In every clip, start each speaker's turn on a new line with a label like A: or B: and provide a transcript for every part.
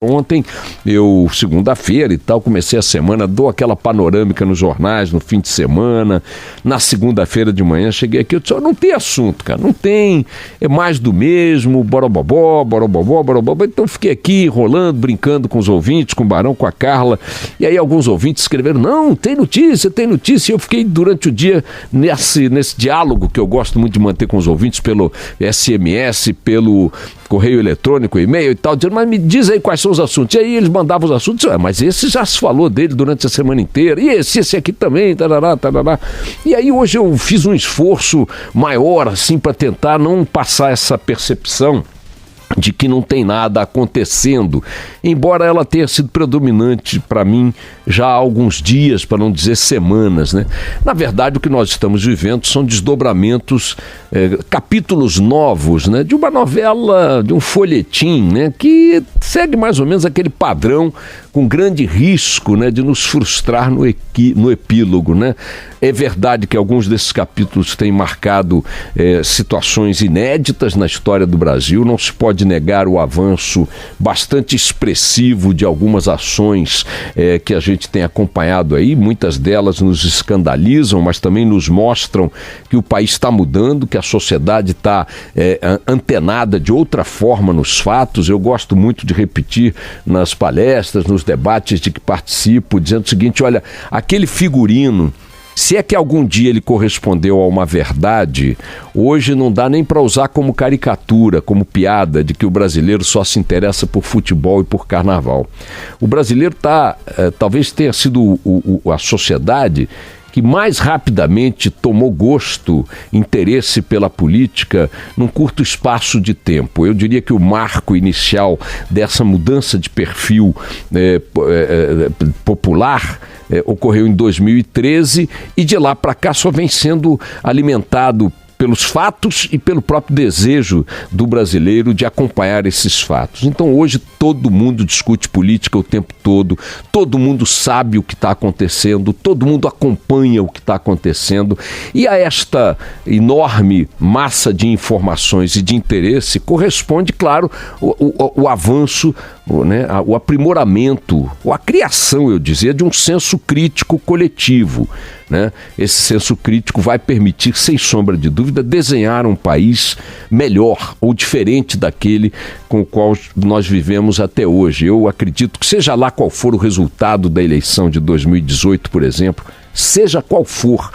A: Ontem, segunda-feira e tal, comecei a semana, dou aquela panorâmica nos jornais, no fim de semana. Na segunda-feira de manhã, cheguei aqui, eu disse, não tem assunto, cara, não tem, é mais do mesmo, borobobó. Então fiquei aqui enrolando, brincando com os ouvintes, com o Barão, com a Carla, e aí alguns ouvintes escreveram, não, tem notícia, e eu fiquei durante o dia nesse diálogo que eu gosto muito de manter com os ouvintes pelo SMS, pelo correio eletrônico, e-mail e tal, dizendo, mas me diz aí quais são os assuntos. E aí eles mandavam os assuntos, mas esse já se falou dele durante a semana inteira, e esse aqui também, tarará. E aí hoje eu fiz um esforço maior, assim, para tentar não passar essa percepção de que não tem nada acontecendo, embora ela tenha sido predominante para mim já há alguns dias, para não dizer semanas, né? Na verdade, o que nós estamos vivendo são desdobramentos, capítulos novos, né? De uma novela, de um folhetim, né? Que segue mais ou menos aquele padrão, com grande risco, né? De nos frustrar no epílogo, né? É verdade que alguns desses capítulos têm marcado situações inéditas na história do Brasil, não se pode negar o avanço bastante expressivo de algumas ações que a gente tem acompanhado aí, muitas delas nos escandalizam, mas também nos mostram que o país está mudando, que a sociedade está antenada de outra forma nos fatos. Eu gosto muito de repetir nas palestras, nos debates de que participo, dizendo o seguinte, olha, aquele figurino, se é que algum dia ele correspondeu a uma verdade, hoje não dá nem para usar como caricatura, como piada, de que o brasileiro só se interessa por futebol e por carnaval. O brasileiro talvez tenha sido a sociedade que mais rapidamente tomou gosto, interesse pela política num curto espaço de tempo. Eu diria que o marco inicial dessa mudança de perfil popular ocorreu em 2013 e de lá para cá só vem sendo alimentado pelos fatos e pelo próprio desejo do brasileiro de acompanhar esses fatos. Então hoje todo mundo discute política o tempo todo mundo sabe o que está acontecendo, todo mundo acompanha o que está acontecendo, e a esta enorme massa de informações e de interesse corresponde, claro, o avanço, né, o aprimoramento, a criação, eu dizia, de um senso crítico coletivo, né? Esse senso crítico vai permitir, sem sombra de dúvida, desenhar um país melhor ou diferente daquele com o qual nós vivemos até hoje. Eu acredito que seja lá qual for o resultado da eleição de 2018, por exemplo, seja qual for,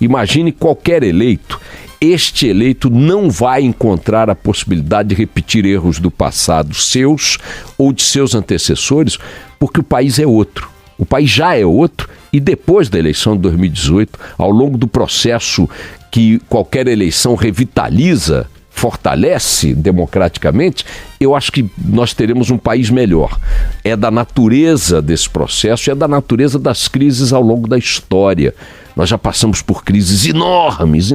A: imagine qualquer eleito, este eleito não vai encontrar a possibilidade de repetir erros do passado, seus ou de seus antecessores, porque o país é outro. O país já é outro e depois da eleição de 2018, ao longo do processo que qualquer eleição revitaliza, fortalece democraticamente, eu acho que nós teremos um país melhor. É da natureza desse processo, é da natureza das crises ao longo da história. Nós já passamos por crises enormes.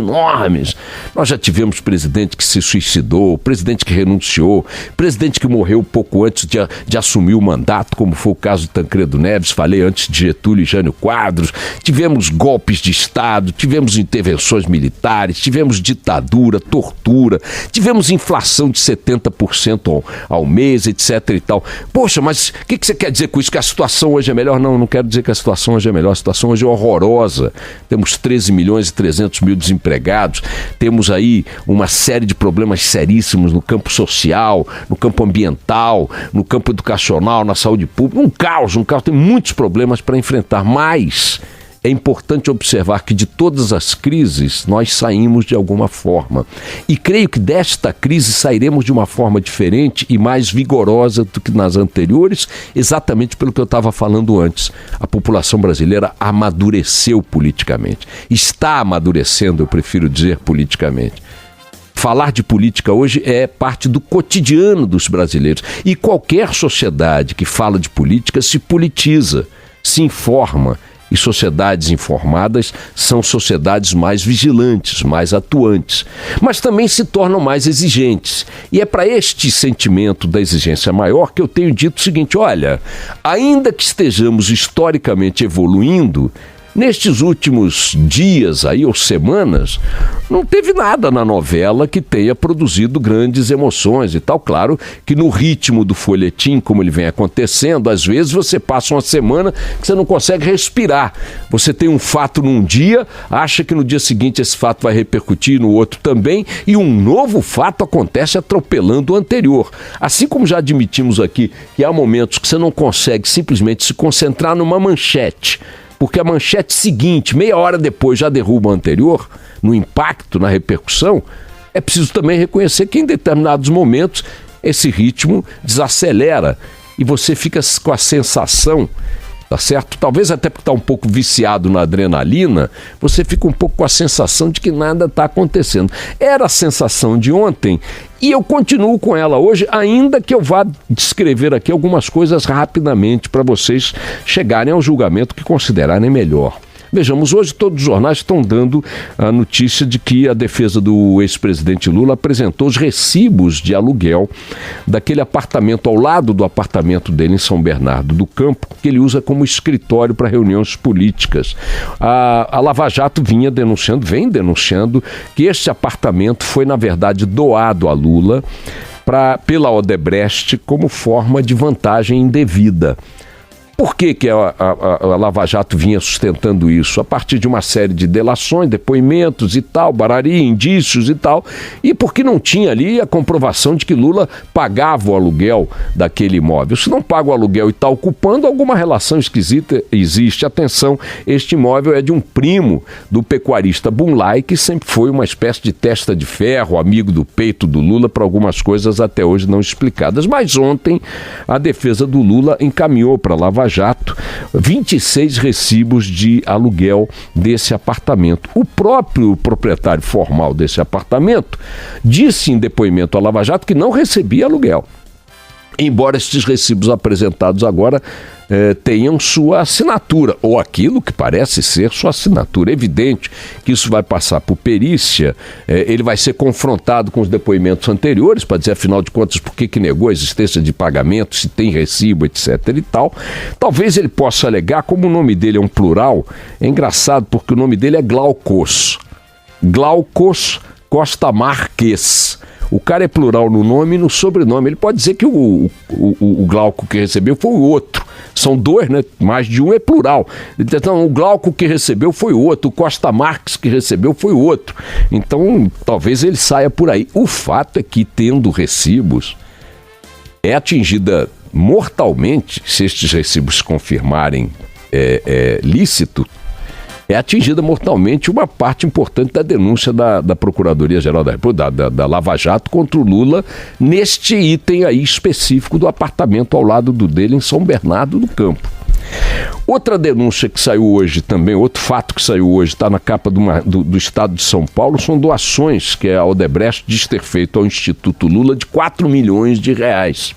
A: Nós já tivemos presidente que se suicidou, presidente que renunciou, presidente que morreu pouco antes de assumir o mandato, como foi o caso de Tancredo Neves, falei antes de Getúlio e Jânio Quadros. Tivemos golpes de Estado, tivemos intervenções militares, tivemos ditadura, tortura, tivemos inflação de 70% ao mês, etc. e tal. Poxa, mas o que você quer dizer com isso? Que a situação hoje é melhor? Não quero dizer que a situação hoje é melhor. A situação hoje é horrorosa. Temos 13 milhões e 300 mil desempregados, temos aí uma série de problemas seríssimos no campo social, no campo ambiental, no campo educacional, na saúde pública, um caos, tem muitos problemas para enfrentar, mas é importante observar que de todas as crises nós saímos de alguma forma. E creio que desta crise sairemos de uma forma diferente e mais vigorosa do que nas anteriores, exatamente pelo que eu estava falando antes. A população brasileira amadureceu politicamente. Está amadurecendo, eu prefiro dizer, politicamente. Falar de política hoje é parte do cotidiano dos brasileiros. E qualquer sociedade que fala de política se politiza, se informa. E sociedades informadas são sociedades mais vigilantes, mais atuantes, mas também se tornam mais exigentes. E é para este sentimento da exigência maior que eu tenho dito o seguinte, olha, ainda que estejamos historicamente evoluindo, Nestes últimos dias aí, ou semanas, não teve nada na novela que tenha produzido grandes emoções e tal. Claro que no ritmo do folhetim, como ele vem acontecendo, às vezes você passa uma semana que você não consegue respirar. Você tem um fato num dia, acha que no dia seguinte esse fato vai repercutir no outro também, e um novo fato acontece atropelando o anterior. Assim como já admitimos aqui que há momentos que você não consegue simplesmente se concentrar numa manchete, porque a manchete seguinte, meia hora depois, já derruba a anterior, no impacto, na repercussão, é preciso também reconhecer que em determinados momentos esse ritmo desacelera e você fica com a sensação, tá certo? Talvez até porque está um pouco viciado na adrenalina, você fica um pouco com a sensação de que nada está acontecendo. Era a sensação de ontem e eu continuo com ela hoje, ainda que eu vá descrever aqui algumas coisas rapidamente para vocês chegarem ao julgamento que considerarem melhor. Vejamos, hoje todos os jornais estão dando a notícia de que a defesa do ex-presidente Lula apresentou os recibos de aluguel daquele apartamento ao lado do apartamento dele em São Bernardo do Campo, que ele usa como escritório para reuniões políticas. A Lava Jato vem denunciando que este apartamento foi, na verdade, doado a Lula pela Odebrecht como forma de vantagem indevida. Por que a Lava Jato vinha sustentando isso? A partir de uma série de delações, depoimentos e tal, barari, indícios e tal, e porque não tinha ali a comprovação de que Lula pagava o aluguel daquele imóvel. Se não paga o aluguel e está ocupando, alguma relação esquisita existe. Atenção, este imóvel é de um primo do pecuarista Bunlai, que sempre foi uma espécie de testa de ferro, amigo do peito do Lula, para algumas coisas até hoje não explicadas. Mas ontem, a defesa do Lula encaminhou para a Lava Jato 26 recibos de aluguel desse apartamento. O próprio proprietário formal desse apartamento disse em depoimento à Lava Jato que não recebia aluguel, embora estes recibos apresentados agora tenham sua assinatura, ou aquilo que parece ser sua assinatura. É evidente que isso vai passar por perícia, ele vai ser confrontado com os depoimentos anteriores para dizer, afinal de contas, por que negou a existência de pagamento, se tem recibo, etc. e tal. Talvez ele possa alegar, como o nome dele é um plural, é engraçado porque o nome dele é Glaucos Costa Marques. O cara é plural no nome e no sobrenome. Ele pode dizer que o Glauco que recebeu foi o outro. São dois, né? Mais de um é plural. Então, o Glauco que recebeu foi o outro. O Costa Marques que recebeu foi o outro. Então, talvez ele saia por aí. O fato é que, tendo recibos, é atingida mortalmente, se estes recibos se confirmarem lícito, é atingida mortalmente uma parte importante da denúncia da Procuradoria-Geral da República, da Lava Jato contra o Lula, neste item aí específico do apartamento ao lado dele em São Bernardo do Campo. Outra denúncia que saiu hoje também, outro fato que saiu hoje, está na capa do Estado de São Paulo, são doações que a Odebrecht diz ter feito ao Instituto Lula de 4 milhões de reais.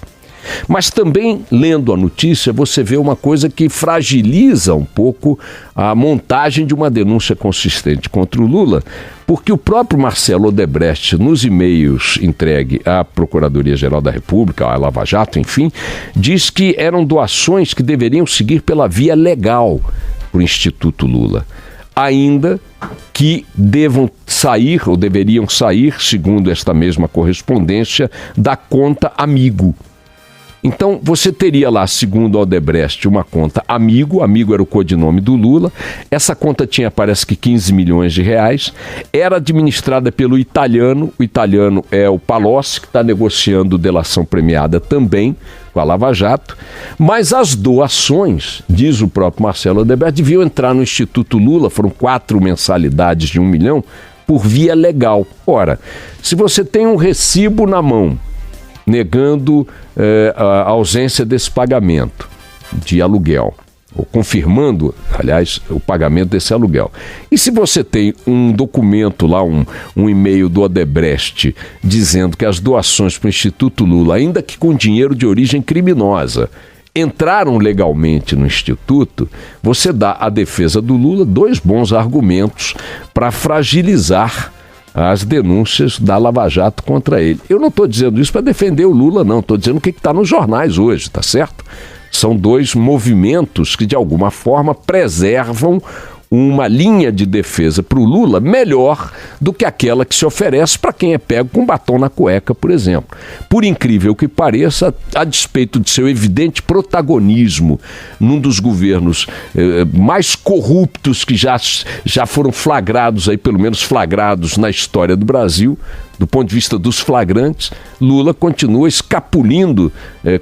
A: Mas também, lendo a notícia, você vê uma coisa que fragiliza um pouco a montagem de uma denúncia consistente contra o Lula, porque o próprio Marcelo Odebrecht, nos e-mails entregue à Procuradoria-Geral da República, à Lava Jato, enfim, diz que eram doações que deveriam seguir pela via legal para o Instituto Lula, ainda que devam sair, ou deveriam sair, segundo esta mesma correspondência, da conta Amigo. Então, você teria lá, segundo a Odebrecht, uma conta Amigo era o codinome do Lula, essa conta tinha, parece que 15 milhões de reais, era administrada pelo italiano, o italiano é o Palocci, que está negociando delação premiada também com a Lava Jato, mas as doações, diz o próprio Marcelo Odebrecht, deviam entrar no Instituto Lula, foram 4 mensalidades de 1 milhão, por via legal. Ora, se você tem um recibo na mão, negando a ausência desse pagamento de aluguel, ou confirmando, aliás, o pagamento desse aluguel. E se você tem um documento lá, um e-mail do Odebrecht, dizendo que as doações para o Instituto Lula, ainda que com dinheiro de origem criminosa, entraram legalmente no Instituto, você dá à defesa do Lula 2 bons argumentos para fragilizar as denúncias da Lava Jato contra ele. Eu não estou dizendo isso para defender o Lula, não. Estou dizendo o que está nos jornais hoje, tá certo? São 2 movimentos que, de alguma forma, preservam uma linha de defesa para o Lula melhor do que aquela que se oferece para quem é pego com batom na cueca, por exemplo. Por incrível que pareça, a despeito de seu evidente protagonismo num dos governos mais corruptos que já foram flagrados, aí, pelo menos flagrados na história do Brasil, do ponto de vista dos flagrantes, Lula continua escapulindo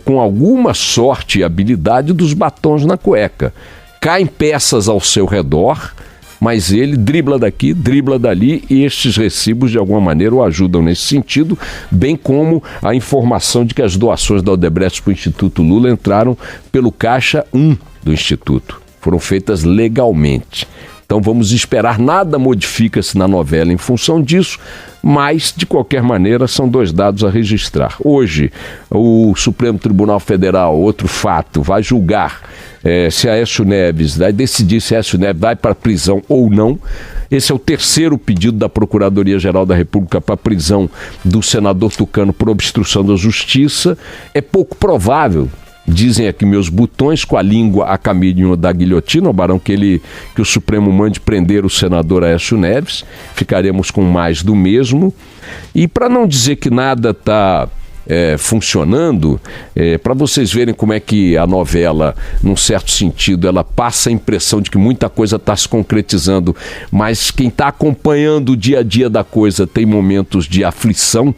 A: com alguma sorte e habilidade dos batons na cueca. Caem peças ao seu redor, mas ele dribla daqui, dribla dali, e estes recibos de alguma maneira o ajudam nesse sentido, bem como a informação de que as doações da Odebrecht para o Instituto Lula entraram pelo Caixa 1 do Instituto. Foram feitas legalmente. Então vamos esperar, nada modifica-se na novela em função disso, mas, de qualquer maneira, são dois dados a registrar. Hoje, o Supremo Tribunal Federal, outro fato, vai julgar se Aécio Neves, vai decidir se Aécio Neves vai para a prisão ou não. Esse é o terceiro pedido da Procuradoria-Geral da República para a prisão do senador Tucano por obstrução da justiça. É pouco provável, dizem aqui meus botões, com a língua a caminho da guilhotina, o barão que o Supremo mande prender o senador Aécio Neves. Ficaremos com mais do mesmo. E para não dizer que nada está funcionando, para vocês verem como é que a novela, num certo sentido, ela passa a impressão de que muita coisa está se concretizando, mas quem está acompanhando o dia a dia da coisa tem momentos de aflição,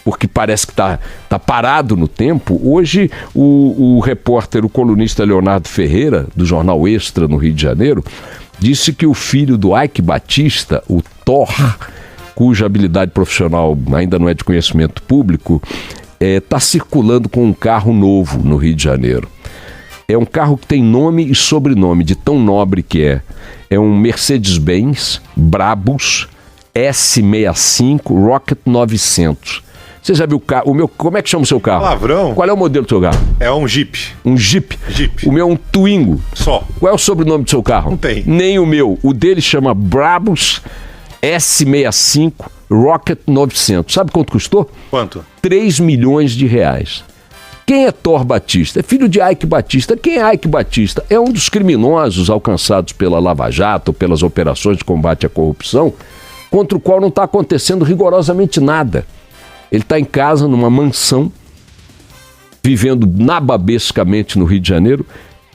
A: porque parece que está parado no tempo. Hoje, o repórter, o colunista Leonardo Ferreira, do Jornal Extra, no Rio de Janeiro, disse que o filho do Eike Batista, o Thor, cuja habilidade profissional ainda não é de conhecimento público, está circulando com um carro novo no Rio de Janeiro. É um carro que tem nome e sobrenome, de tão nobre que é. É um Mercedes-Benz Brabus S65 Rocket 900. Você já viu o carro? Como é que chama o seu carro?
B: Palavrão.
A: Qual é o modelo do seu carro?
B: É um Jeep.
A: Um Jeep?
B: Jeep.
A: O meu é um Twingo.
B: Só.
A: Qual é o sobrenome do seu carro?
B: Não tem.
A: Nem o meu. O dele chama Brabus S65 Rocket 900. Sabe quanto custou?
B: Quanto?
A: 3 milhões de reais. Quem é Thor Batista? É filho de Eike Batista. Quem é Eike Batista? É um dos criminosos alcançados pela Lava Jato, pelas operações de combate à corrupção, contra o qual não está acontecendo rigorosamente nada. Ele está em casa, numa mansão, vivendo nababescamente no Rio de Janeiro,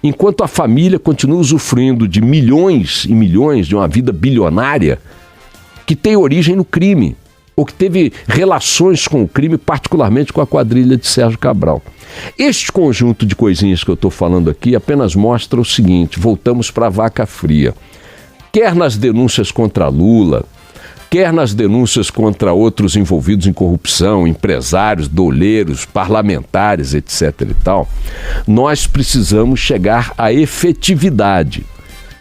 A: enquanto a família continua usufruindo de milhões e milhões de uma vida bilionária que tem origem no crime, ou que teve relações com o crime, particularmente com a quadrilha de Sérgio Cabral. Este conjunto de coisinhas que eu estou falando aqui apenas mostra o seguinte: voltamos para a vaca fria. Quer nas denúncias contra Lula, quer nas denúncias contra outros envolvidos em corrupção, empresários, doleiros, parlamentares, etc. e tal, nós precisamos chegar à efetividade.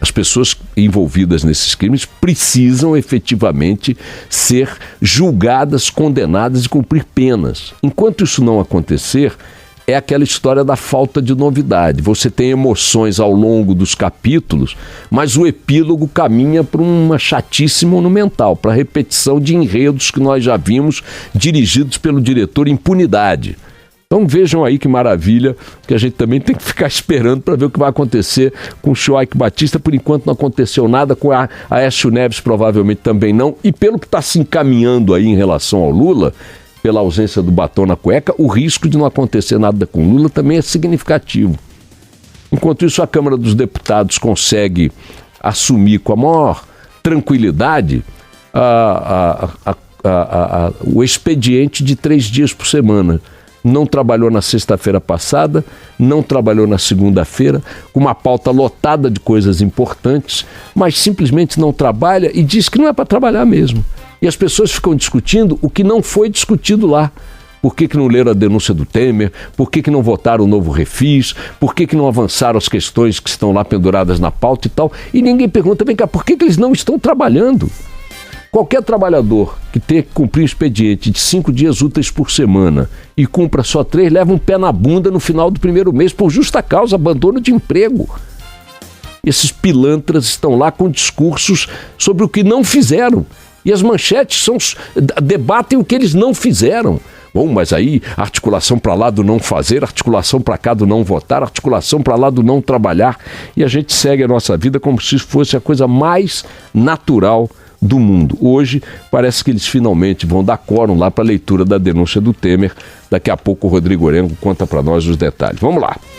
A: As pessoas envolvidas nesses crimes precisam efetivamente ser julgadas, condenadas e cumprir penas. Enquanto isso não acontecer, é aquela história da falta de novidade. Você tem emoções ao longo dos capítulos, mas o epílogo caminha para uma chatice monumental, para a repetição de enredos que nós já vimos dirigidos pelo diretor Impunidade. Então vejam aí que maravilha, que a gente também tem que ficar esperando para ver o que vai acontecer com o Eike Batista. Por enquanto não aconteceu nada, com a Aécio Neves provavelmente também não, e pelo que está se encaminhando aí em relação ao Lula, pela ausência do batom na cueca, o risco de não acontecer nada com Lula também é significativo. Enquanto isso, a Câmara dos Deputados consegue assumir com a maior tranquilidade o expediente de 3 dias por semana. Não trabalhou na sexta-feira passada, não trabalhou na segunda-feira, com uma pauta lotada de coisas importantes, mas simplesmente não trabalha e diz que não é para trabalhar mesmo. E as pessoas ficam discutindo o que não foi discutido lá. Por que não leram a denúncia do Temer? Por que não votaram o novo refis? Por que não avançaram as questões que estão lá penduradas na pauta e tal? E ninguém pergunta, vem cá, por que eles não estão trabalhando? Qualquer trabalhador que tenha que cumprir um expediente de 5 dias úteis por semana e cumpra só 3, leva um pé na bunda no final do primeiro mês por justa causa, abandono de emprego. Esses pilantras estão lá com discursos sobre o que não fizeram. E as manchetes debatem o que eles não fizeram. Bom, mas aí articulação para lá do não fazer, articulação para cá do não votar, articulação para lá do não trabalhar, e a gente segue a nossa vida como se fosse a coisa mais natural do mundo. Hoje parece que eles finalmente vão dar quórum lá para a leitura da denúncia do Temer. Daqui a pouco o Rodrigo Orengo conta para nós os detalhes. Vamos lá.